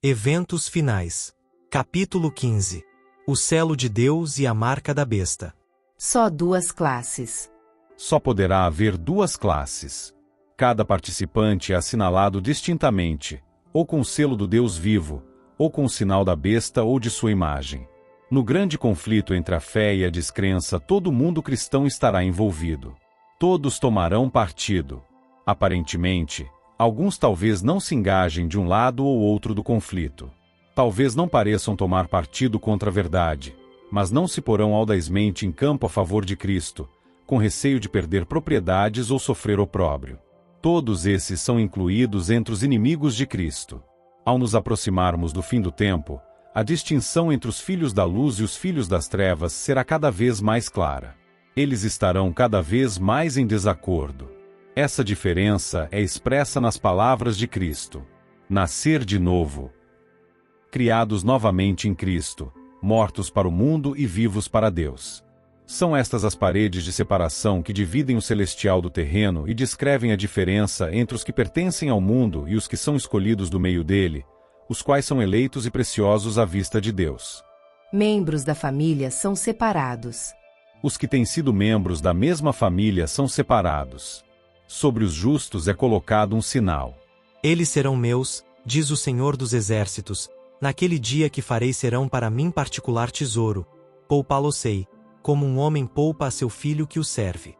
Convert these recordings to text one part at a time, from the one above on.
Eventos finais. Capítulo 15. O selo de Deus e a marca da besta. Só duas classes. Só poderá haver duas classes. Cada participante é assinalado distintamente, ou com o selo do Deus vivo, ou com o sinal da besta ou de sua imagem. No grande conflito entre a fé e a descrença, todo mundo cristão estará envolvido. Todos tomarão partido. Aparentemente, alguns talvez não se engajem de um lado ou outro do conflito. Talvez não pareçam tomar partido contra a verdade, mas não se porão audazmente em campo a favor de Cristo, com receio de perder propriedades ou sofrer opróbrio. Todos esses são incluídos entre os inimigos de Cristo. Ao nos aproximarmos do fim do tempo, a distinção entre os filhos da luz e os filhos das trevas será cada vez mais clara. Eles estarão cada vez mais em desacordo. Essa diferença é expressa nas palavras de Cristo: nascer de novo. Criados novamente em Cristo, mortos para o mundo e vivos para Deus. São estas as paredes de separação que dividem o celestial do terreno e descrevem a diferença entre os que pertencem ao mundo e os que são escolhidos do meio dele, os quais são eleitos e preciosos à vista de Deus. Membros da família são separados. Os que têm sido membros da mesma família são separados. Sobre os justos é colocado um sinal. Eles serão meus, diz o Senhor dos Exércitos, naquele dia que farei serão para mim particular tesouro, poupá-lo-ei, como um homem poupa a seu filho que o serve.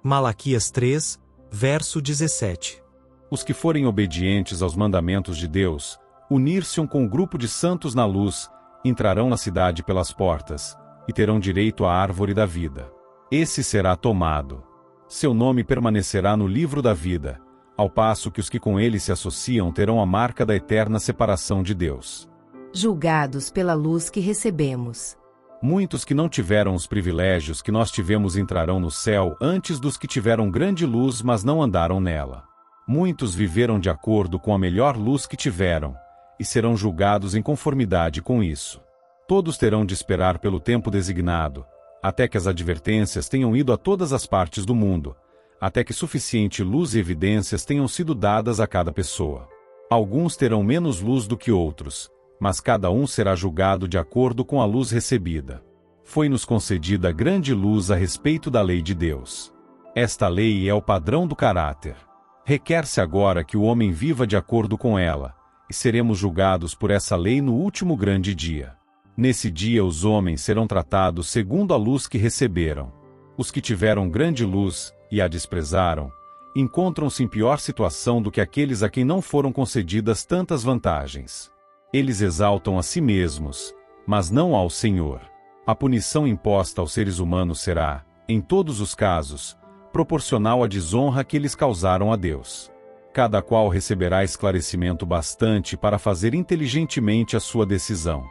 Malaquias 3, verso 17. Os que forem obedientes aos mandamentos de Deus, unir-se-ão com o grupo de santos na luz, entrarão na cidade pelas portas, e terão direito à árvore da vida. Esse será tomado. Seu nome permanecerá no livro da vida, ao passo que os que com ele se associam terão a marca da eterna separação de Deus. Julgados pela luz que recebemos. Muitos que não tiveram os privilégios que nós tivemos entrarão no céu antes dos que tiveram grande luz, mas não andaram nela. Muitos viveram de acordo com a melhor luz que tiveram, e serão julgados em conformidade com isso. Todos terão de esperar pelo tempo designado, até que as advertências tenham ido a todas as partes do mundo, até que suficiente luz e evidências tenham sido dadas a cada pessoa. Alguns terão menos luz do que outros, mas cada um será julgado de acordo com a luz recebida. Foi-nos concedida grande luz a respeito da lei de Deus. Esta lei é o padrão do caráter. Requer-se agora que o homem viva de acordo com ela, e seremos julgados por essa lei no último grande dia. Nesse dia os homens serão tratados segundo a luz que receberam. Os que tiveram grande luz, e a desprezaram, encontram-se em pior situação do que aqueles a quem não foram concedidas tantas vantagens. Eles exaltam a si mesmos, mas não ao Senhor. A punição imposta aos seres humanos será, em todos os casos, proporcional à desonra que eles causaram a Deus. Cada qual receberá esclarecimento bastante para fazer inteligentemente a sua decisão.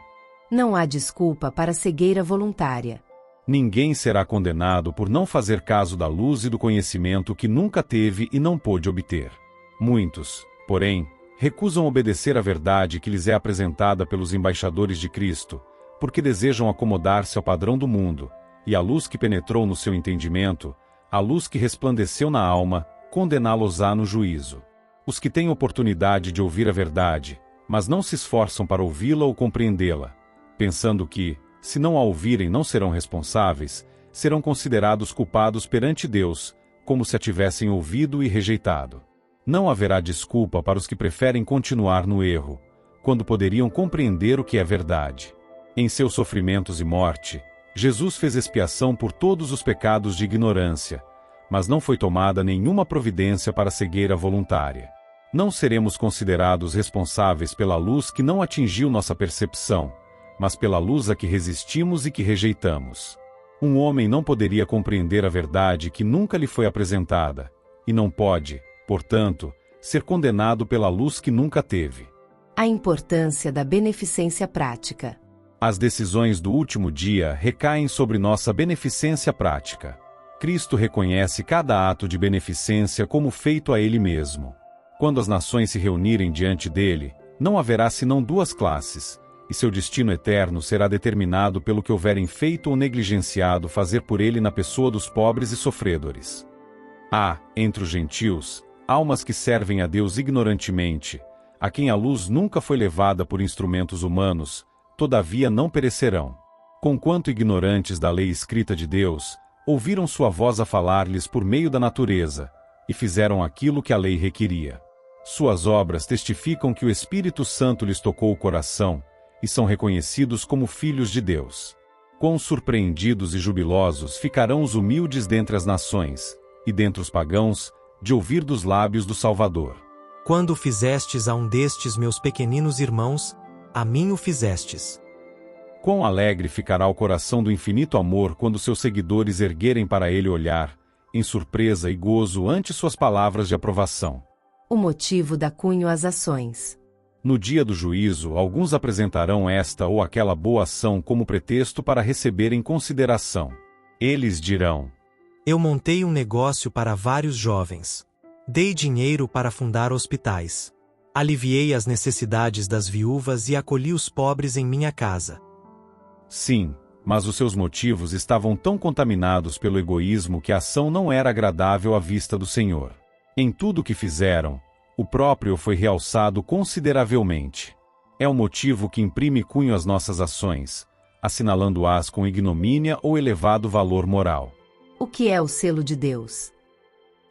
Não há desculpa para cegueira voluntária. Ninguém será condenado por não fazer caso da luz e do conhecimento que nunca teve e não pôde obter. Muitos, porém, recusam obedecer à verdade que lhes é apresentada pelos embaixadores de Cristo, porque desejam acomodar-se ao padrão do mundo, e a luz que penetrou no seu entendimento, a luz que resplandeceu na alma, condená-los-á no juízo. Os que têm oportunidade de ouvir a verdade, mas não se esforçam para ouvi-la ou compreendê-la, pensando que, se não a ouvirem não serão responsáveis, serão considerados culpados perante Deus, como se a tivessem ouvido e rejeitado. Não haverá desculpa para os que preferem continuar no erro, quando poderiam compreender o que é verdade. Em seus sofrimentos e morte, Jesus fez expiação por todos os pecados de ignorância, mas não foi tomada nenhuma providência para a cegueira voluntária. Não seremos considerados responsáveis pela luz que não atingiu nossa percepção, mas pela luz a que resistimos e que rejeitamos. Um homem não poderia compreender a verdade que nunca lhe foi apresentada, e não pode, portanto, ser condenado pela luz que nunca teve. A importância da beneficência prática. As decisões do último dia recaem sobre nossa beneficência prática. Cristo reconhece cada ato de beneficência como feito a Ele mesmo. Quando as nações se reunirem diante dele, não haverá senão duas classes, e seu destino eterno será determinado pelo que houverem feito ou negligenciado fazer por ele na pessoa dos pobres e sofredores. Há, entre os gentios, almas que servem a Deus ignorantemente, a quem a luz nunca foi levada por instrumentos humanos, todavia não perecerão. Conquanto ignorantes da lei escrita de Deus, ouviram sua voz a falar-lhes por meio da natureza, e fizeram aquilo que a lei requeria. Suas obras testificam que o Espírito Santo lhes tocou o coração, e são reconhecidos como filhos de Deus. Quão surpreendidos e jubilosos ficarão os humildes dentre as nações, e dentre os pagãos, de ouvir dos lábios do Salvador. Quando fizestes a um destes meus pequeninos irmãos, a mim o fizestes. Quão alegre ficará o coração do infinito amor quando seus seguidores erguerem para ele olhar, em surpresa e gozo ante suas palavras de aprovação. O motivo dá cunho às ações. No dia do juízo, alguns apresentarão esta ou aquela boa ação como pretexto para receberem consideração. Eles dirão: Eu montei um negócio para vários jovens. Dei dinheiro para fundar hospitais. Aliviei as necessidades das viúvas e acolhi os pobres em minha casa. Sim, mas os seus motivos estavam tão contaminados pelo egoísmo que a ação não era agradável à vista do Senhor. Em tudo o que fizeram, o próprio foi realçado consideravelmente. É o motivo que imprime cunho às nossas ações, assinalando-as com ignomínia ou elevado valor moral. O que é o selo de Deus?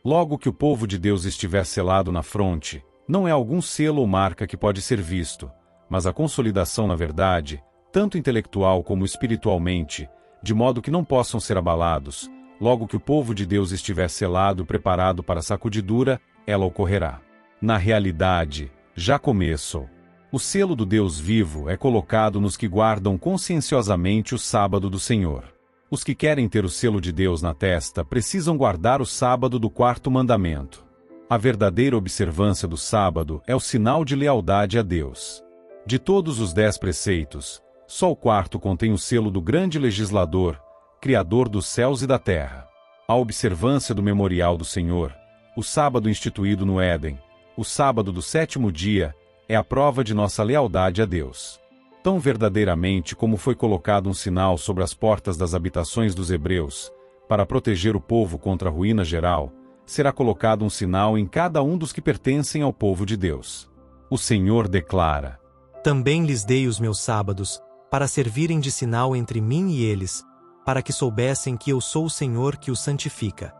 Logo que o povo de Deus estiver selado na fronte, não é algum selo ou marca que pode ser visto, mas a consolidação na verdade, tanto intelectual como espiritualmente, de modo que não possam ser abalados. Logo que o povo de Deus estiver selado e preparado para a sacudidura, ela ocorrerá. Na realidade, já começou. O selo do Deus vivo é colocado nos que guardam conscienciosamente o sábado do Senhor. Os que querem ter o selo de Deus na testa precisam guardar o sábado do quarto mandamento. A verdadeira observância do sábado é o sinal de lealdade a Deus. De todos os 10 preceitos, só o quarto contém o selo do grande legislador, Criador dos céus e da terra. A observância do memorial do Senhor, o sábado instituído no Éden, o sábado do 7º dia, é a prova de nossa lealdade a Deus. Tão verdadeiramente como foi colocado um sinal sobre as portas das habitações dos hebreus, para proteger o povo contra a ruína geral, será colocado um sinal em cada um dos que pertencem ao povo de Deus. O Senhor declara: Também lhes dei os meus sábados, para servirem de sinal entre mim e eles, para que soubessem que eu sou o Senhor que os santifica.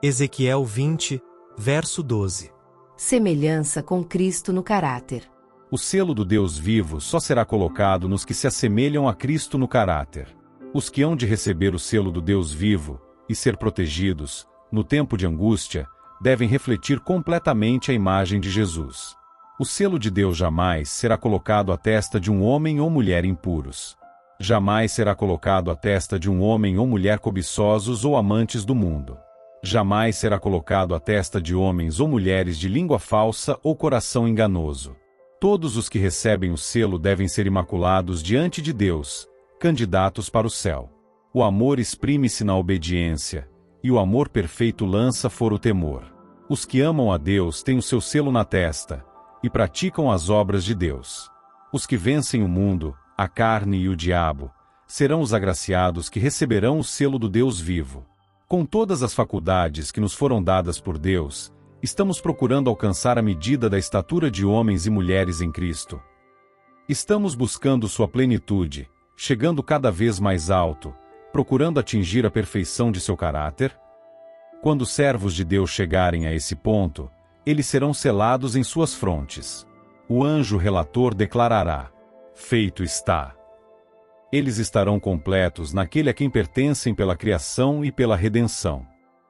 Ezequiel 20, verso 12. Semelhança com Cristo no caráter. O selo do Deus vivo só será colocado nos que se assemelham a Cristo no caráter. Os que hão de receber o selo do Deus vivo, e ser protegidos, no tempo de angústia, devem refletir completamente a imagem de Jesus. O selo de Deus jamais será colocado à testa de um homem ou mulher impuros. Jamais será colocado à testa de um homem ou mulher cobiçosos ou amantes do mundo. Jamais será colocado à testa de homens ou mulheres de língua falsa ou coração enganoso. Todos os que recebem o selo devem ser imaculados diante de Deus, candidatos para o céu. O amor exprime-se na obediência, e o amor perfeito lança fora o temor. Os que amam a Deus têm o seu selo na testa, e praticam as obras de Deus. Os que vencem o mundo, a carne e o diabo, serão os agraciados que receberão o selo do Deus vivo. Com todas as faculdades que nos foram dadas por Deus, estamos procurando alcançar a medida da estatura de homens e mulheres em Cristo. Estamos buscando sua plenitude, chegando cada vez mais alto, procurando atingir a perfeição de seu caráter. Quando os servos de Deus chegarem a esse ponto, eles serão selados em suas frontes. O anjo relator declarará: feito está. Eles estarão completos naquele a quem pertencem pela criação e pela redenção.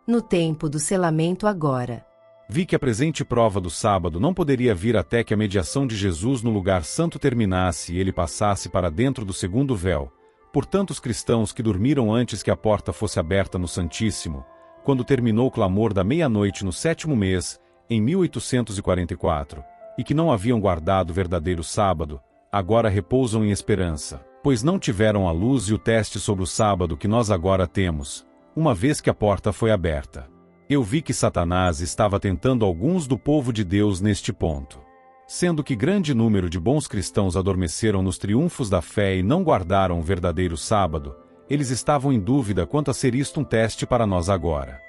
No tempo do selamento agora. Vi que a presente prova do sábado não poderia vir até que a mediação de Jesus no lugar santo terminasse e ele passasse para dentro do segundo véu. Portanto, os cristãos que dormiram antes que a porta fosse aberta no Santíssimo, quando terminou o clamor da meia-noite no 7º mês, em 1844, e que não haviam guardado o verdadeiro sábado, agora repousam em esperança, pois não tiveram a luz e o teste sobre o sábado que nós agora temos, uma vez que a porta foi aberta. Eu vi que Satanás estava tentando alguns do povo de Deus neste ponto. Sendo que grande número de bons cristãos adormeceram nos triunfos da fé e não guardaram o verdadeiro sábado, eles estavam em dúvida quanto a ser isto um teste para nós agora.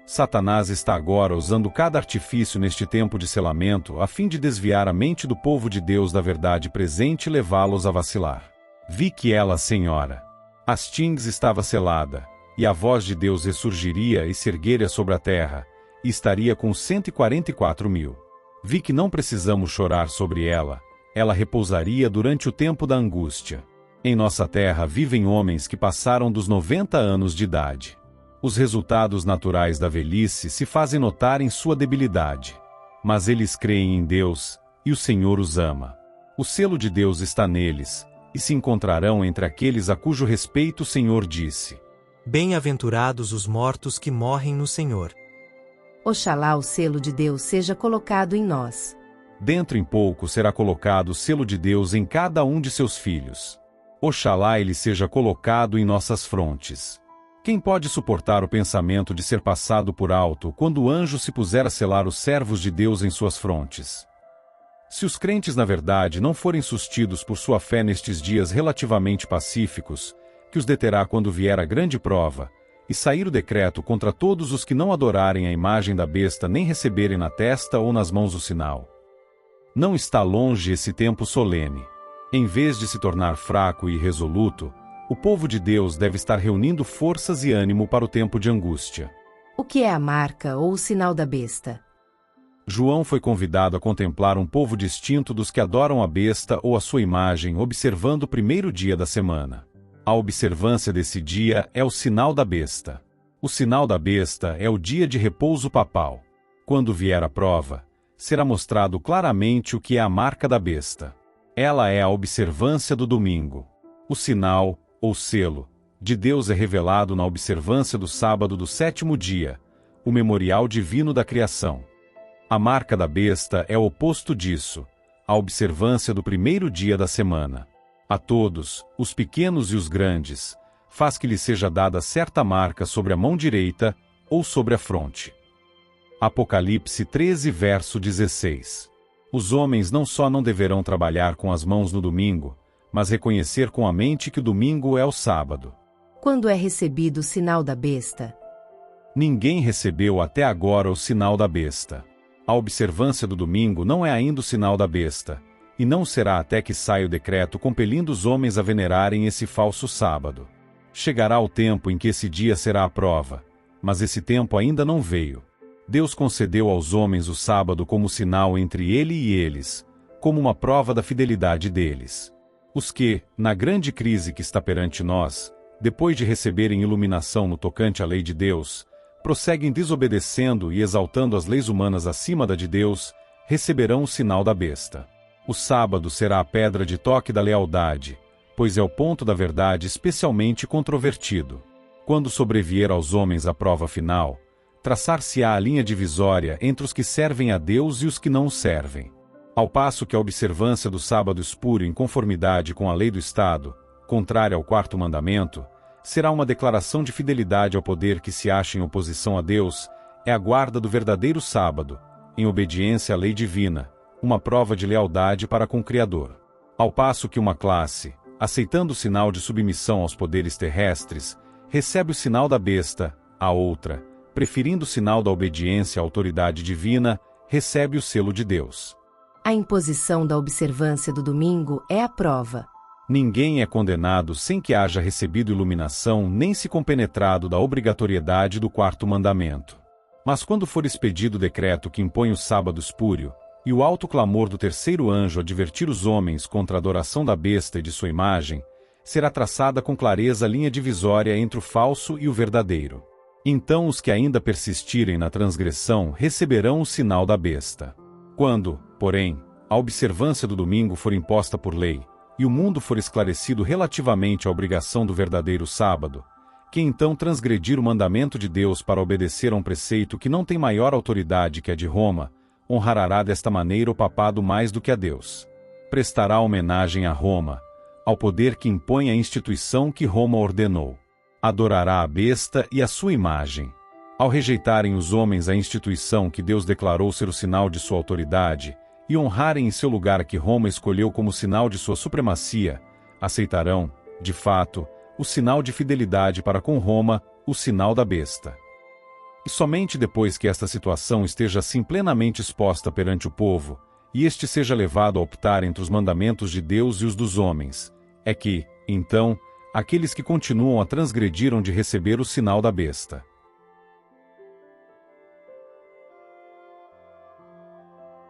Satanás está agora usando cada artifício neste tempo de selamento a fim de desviar a mente do povo de Deus da verdade presente e levá-los a vacilar. Vi que ela, Senhora, Astings estava selada, e a voz de Deus ressurgiria e se ergueria sobre a terra, e estaria com 144.000. Vi que não precisamos chorar sobre ela repousaria durante o tempo da angústia. Em nossa terra vivem homens que passaram dos 90 anos de idade. Os resultados naturais da velhice se fazem notar em sua debilidade. Mas eles creem em Deus, e o Senhor os ama. O selo de Deus está neles, e se encontrarão entre aqueles a cujo respeito o Senhor disse: Bem-aventurados os mortos que morrem no Senhor. Oxalá o selo de Deus seja colocado em nós. Dentro em pouco será colocado o selo de Deus em cada um de seus filhos. Oxalá ele seja colocado em nossas frontes. Quem pode suportar o pensamento de ser passado por alto quando o anjo se puser a selar os servos de Deus em suas frontes? Se os crentes na verdade não forem sustidos por sua fé nestes dias relativamente pacíficos, que os deterá quando vier a grande prova, e sair o decreto contra todos os que não adorarem a imagem da besta nem receberem na testa ou nas mãos o sinal. Não está longe esse tempo solene. Em vez de se tornar fraco e irresoluto, o povo de Deus deve estar reunindo forças e ânimo para o tempo de angústia. O que é a marca ou o sinal da besta? João foi convidado a contemplar um povo distinto dos que adoram a besta ou a sua imagem, observando o primeiro dia da semana. A observância desse dia é o sinal da besta. O sinal da besta é o dia de repouso papal. Quando vier a prova, será mostrado claramente o que é a marca da besta. Ela é a observância do domingo. O sinal, ou selo, de Deus é revelado na observância do sábado do sétimo dia, o memorial divino da criação. A marca da besta é o oposto disso, a observância do primeiro dia da semana. A todos, os pequenos e os grandes, faz que lhe seja dada certa marca sobre a mão direita ou sobre a fronte. Apocalipse 13, verso 16. Os homens não só não deverão trabalhar com as mãos no domingo, mas reconhecer com a mente que o domingo é o sábado. Quando é recebido o sinal da besta? Ninguém recebeu até agora o sinal da besta. A observância do domingo não é ainda o sinal da besta, e não será até que saia o decreto compelindo os homens a venerarem esse falso sábado. Chegará o tempo em que esse dia será a prova, mas esse tempo ainda não veio. Deus concedeu aos homens o sábado como sinal entre ele e eles, como uma prova da fidelidade deles. Os que, na grande crise que está perante nós, depois de receberem iluminação no tocante à lei de Deus, prosseguem desobedecendo e exaltando as leis humanas acima da de Deus, receberão o sinal da besta. O sábado será a pedra de toque da lealdade, pois é o ponto da verdade especialmente controvertido. Quando sobrevier aos homens a prova final, traçar-se-á a linha divisória entre os que servem a Deus e os que não o servem. Ao passo que a observância do sábado espúrio em conformidade com a lei do Estado, contrária ao quarto mandamento, será uma declaração de fidelidade ao poder que se acha em oposição a Deus, é a guarda do verdadeiro sábado, em obediência à lei divina, uma prova de lealdade para com o Criador. Ao passo que uma classe, aceitando o sinal de submissão aos poderes terrestres, recebe o sinal da besta, a outra, preferindo o sinal da obediência à autoridade divina, recebe o selo de Deus. A imposição da observância do domingo é a prova. Ninguém é condenado sem que haja recebido iluminação nem se compenetrado da obrigatoriedade do quarto mandamento. Mas quando for expedido o decreto que impõe o sábado espúrio, e o alto clamor do terceiro anjo advertir os homens contra a adoração da besta e de sua imagem, será traçada com clareza a linha divisória entre o falso e o verdadeiro. Então os que ainda persistirem na transgressão receberão o sinal da besta. Quando, porém, a observância do domingo for imposta por lei, e o mundo for esclarecido relativamente à obrigação do verdadeiro sábado, quem então transgredir o mandamento de Deus para obedecer a um preceito que não tem maior autoridade que a de Roma, honrará desta maneira o papado mais do que a Deus. Prestará homenagem a Roma, ao poder que impõe a instituição que Roma ordenou. Adorará a besta e a sua imagem. Ao rejeitarem os homens a instituição que Deus declarou ser o sinal de sua autoridade, e honrarem em seu lugar que Roma escolheu como sinal de sua supremacia, aceitarão, de fato, o sinal de fidelidade para com Roma, o sinal da besta. E somente depois que esta situação esteja assim plenamente exposta perante o povo, e este seja levado a optar entre os mandamentos de Deus e os dos homens, é que, então, aqueles que continuam a transgredir hão de receber o sinal da besta.